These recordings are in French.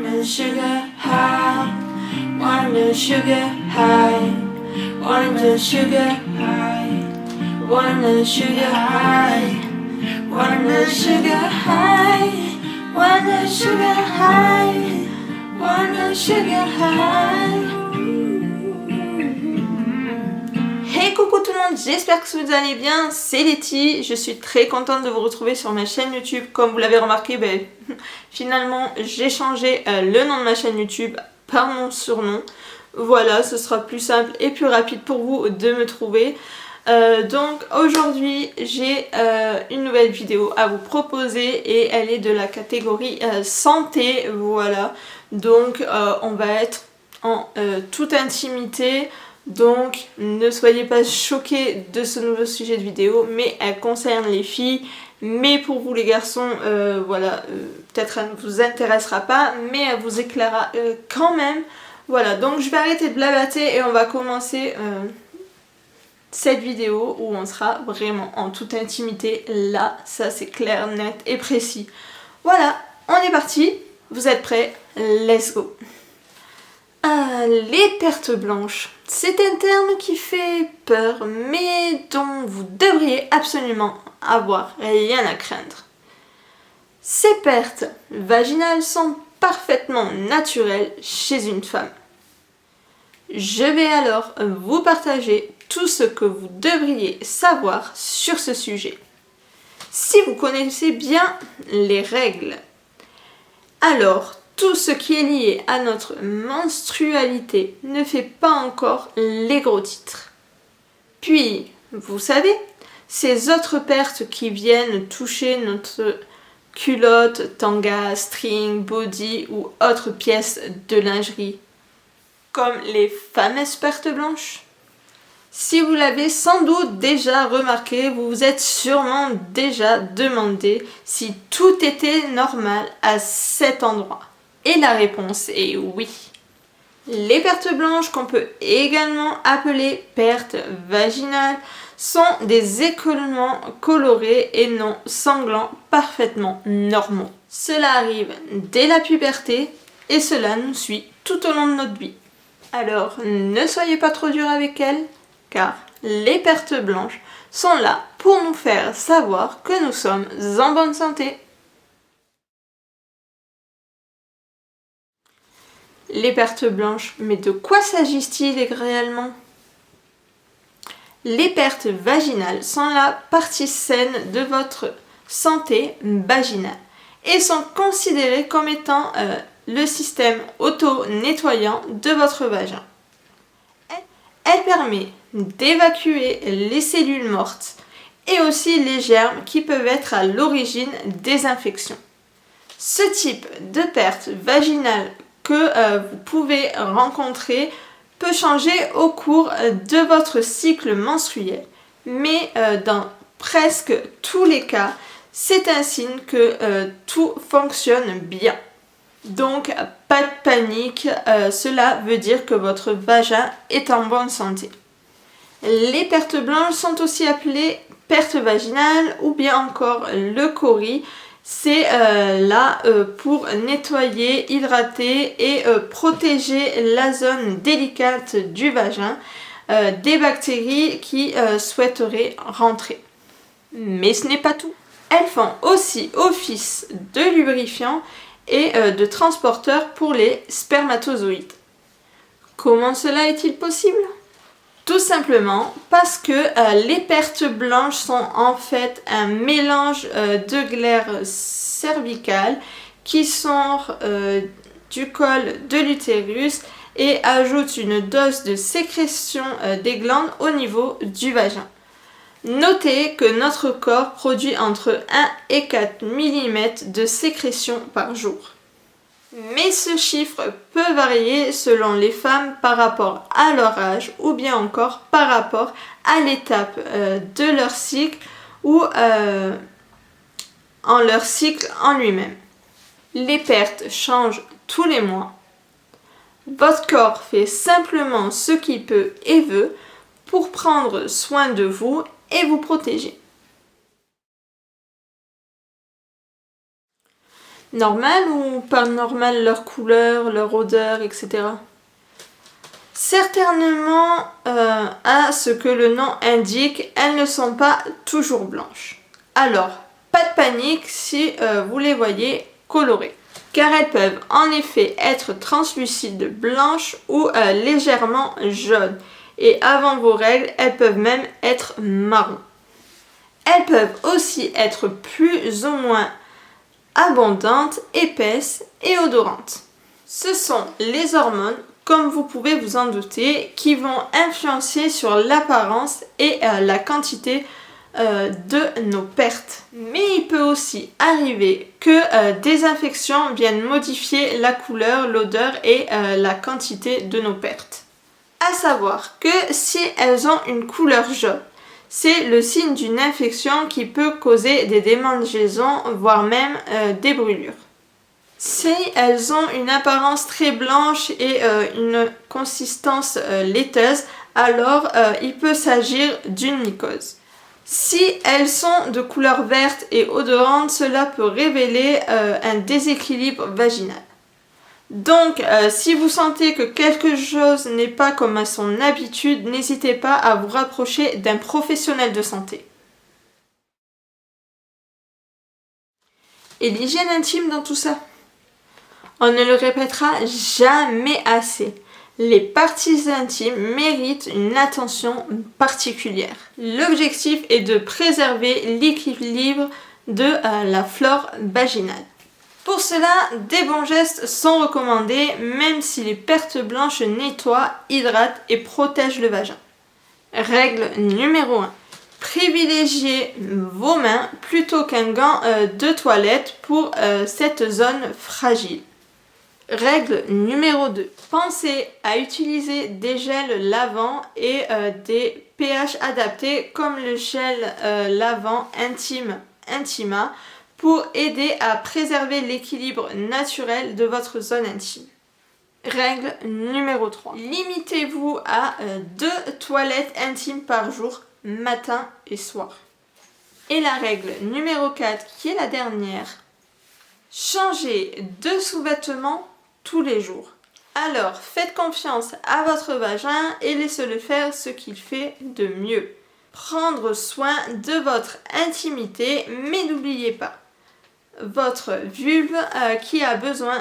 Wanna sugar high, wanna sugar high, wanna sugar high, wanna sugar high, wanna sugar high, wanna sugar high, wanna sugar high. Hey coucou tout le monde, j'espère que vous allez bien, c'est Letty, je suis très contente de vous retrouver sur ma chaîne YouTube. Comme vous l'avez remarqué, finalement j'ai changé le nom de ma chaîne YouTube par mon surnom. Voilà, ce sera plus simple et plus rapide pour vous de me trouver. Donc aujourd'hui j'ai une nouvelle vidéo à vous proposer et elle est de la catégorie santé, voilà. Donc on va être en toute intimité. Donc ne soyez pas choqués de ce nouveau sujet de vidéo, mais elle concerne les filles. Mais pour vous les garçons, voilà, peut-être elle ne vous intéressera pas, mais elle vous éclairera quand même. Voilà, donc je vais arrêter de blablater et on va commencer cette vidéo où on sera vraiment en toute intimité. Là, ça c'est clair, net et précis. Voilà, on est parti. Vous êtes prêts? Let's go! Les pertes blanches, c'est un terme qui fait peur, mais dont vous devriez absolument avoir rien à craindre. Ces pertes vaginales sont parfaitement naturelles chez une femme. Je vais alors vous partager tout ce que vous devriez savoir sur ce sujet. Si vous connaissez bien les règles, alors tout ce qui est lié à notre menstrualité ne fait pas encore les gros titres. Puis, vous savez, ces autres pertes qui viennent toucher notre culotte, tanga, string, body ou autres pièces de lingerie, comme les fameuses pertes blanches. Si vous l'avez sans doute déjà remarqué, vous vous êtes sûrement déjà demandé si tout était normal à cet endroit. Et la réponse est oui. Les pertes blanches, qu'on peut également appeler pertes vaginales, sont des écoulements colorés et non sanglants parfaitement normaux. Cela arrive dès la puberté et cela nous suit tout au long de notre vie. Alors ne soyez pas trop dur avec elles, car les pertes blanches sont là pour nous faire savoir que nous sommes en bonne santé. Les pertes blanches, mais de quoi s'agit-il réellement? Les pertes vaginales sont la partie saine de votre santé vaginale et sont considérées comme étant le système auto-nettoyant de votre vagin. Elle permet d'évacuer les cellules mortes et aussi les germes qui peuvent être à l'origine des infections. Ce type de perte vaginale que vous pouvez rencontrer peut changer au cours de votre cycle menstruel, mais dans presque tous les cas, c'est un signe que tout fonctionne bien. Donc pas de panique, cela veut dire que votre vagin est en bonne santé. Les pertes blanches sont aussi appelées pertes vaginales ou bien encore le cori. C'est là pour nettoyer, hydrater et protéger la zone délicate du vagin des bactéries qui souhaiteraient rentrer. Mais ce n'est pas tout. Elles font aussi office de lubrifiant et de transporteur pour les spermatozoïdes. Comment cela est-il possible ? Tout simplement parce que les pertes blanches sont en fait un mélange de glaires cervicales qui sort du col de l'utérus et ajoute une dose de sécrétion des glandes au niveau du vagin. Notez que notre corps produit entre 1 et 4 mm de sécrétion par jour. Mais ce chiffre peut varier selon les femmes par rapport à leur âge ou bien encore par rapport à l'étape de leur cycle ou en leur cycle en lui-même. Les pertes changent tous les mois. Votre corps fait simplement ce qu'il peut et veut pour prendre soin de vous et vous protéger. normales ou pas normales, leur couleur, leur odeur, etc. Certainement, à ce que le nom indique, elles ne sont pas toujours blanches. Alors, pas de panique si vous les voyez colorées, car elles peuvent en effet être translucides blanches ou légèrement jaunes. Et avant vos règles, elles peuvent même être marron. Elles peuvent aussi être plus ou moins abondantes, épaisses et odorantes. Ce sont les hormones, comme vous pouvez vous en douter, qui vont influencer sur l'apparence et la quantité de nos pertes. Mais il peut aussi arriver que des infections viennent modifier la couleur, l'odeur et la quantité de nos pertes. À savoir que si elles ont une couleur jaune, c'est le signe d'une infection qui peut causer des démangeaisons, voire même des brûlures. Si elles ont une apparence très blanche et une consistance laiteuse, alors il peut s'agir d'une mycose. Si elles sont de couleur verte et odorante, cela peut révéler un déséquilibre vaginal. Donc, si vous sentez que quelque chose n'est pas comme à son habitude, n'hésitez pas à vous rapprocher d'un professionnel de santé. Et l'hygiène intime dans tout ça? On ne le répétera jamais assez. Les parties intimes méritent une attention particulière. L'objectif est de préserver l'équilibre de la flore vaginale. Pour cela, des bons gestes sont recommandés, même si les pertes blanches nettoient, hydratent et protègent le vagin. Règle numéro 1. Privilégiez vos mains plutôt qu'un gant de toilette pour cette zone fragile. Règle numéro 2. Pensez à utiliser des gels lavants et des pH adaptés comme le gel lavant Intima pour aider à préserver l'équilibre naturel de votre zone intime. Règle numéro 3. Limitez-vous à 2 toilettes intimes par jour, matin et soir. Et la règle numéro 4, qui est la dernière, changez de sous-vêtements tous les jours. Alors, faites confiance à votre vagin et laissez-le faire ce qu'il fait de mieux. Prendre soin de votre intimité, mais n'oubliez pas, votre vulve qui a besoin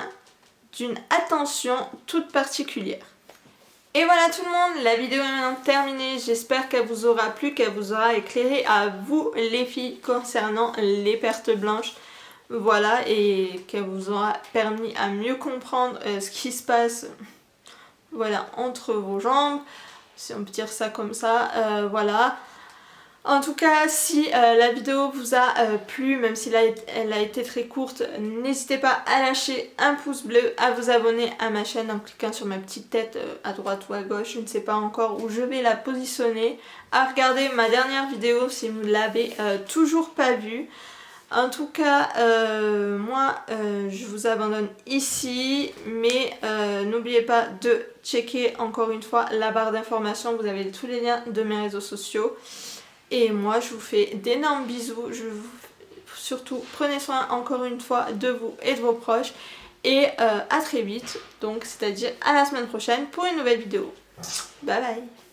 d'une attention toute particulière. Et voilà tout le monde, la vidéo est maintenant terminée. J'espère qu'elle vous aura plu, qu'elle vous aura éclairé à vous les filles concernant les pertes blanches. Voilà, et qu'elle vous aura permis à mieux comprendre ce qui se passe entre vos jambes, si on peut dire ça comme ça, voilà. En tout cas, si la vidéo vous a plu, même si elle a été très courte, n'hésitez pas à lâcher un pouce bleu, à vous abonner à ma chaîne en cliquant sur ma petite tête à droite ou à gauche, je ne sais pas encore où je vais la positionner, à regarder ma dernière vidéo si vous ne l'avez toujours pas vue. En tout cas, moi, je vous abandonne ici, mais n'oubliez pas de checker encore une fois la barre d'informations, vous avez tous les liens de mes réseaux sociaux. Et moi, je vous fais d'énormes bisous. Surtout, prenez soin encore une fois de vous et de vos proches. Et à très vite, donc c'est-à-dire à la semaine prochaine pour une nouvelle vidéo. Bye bye!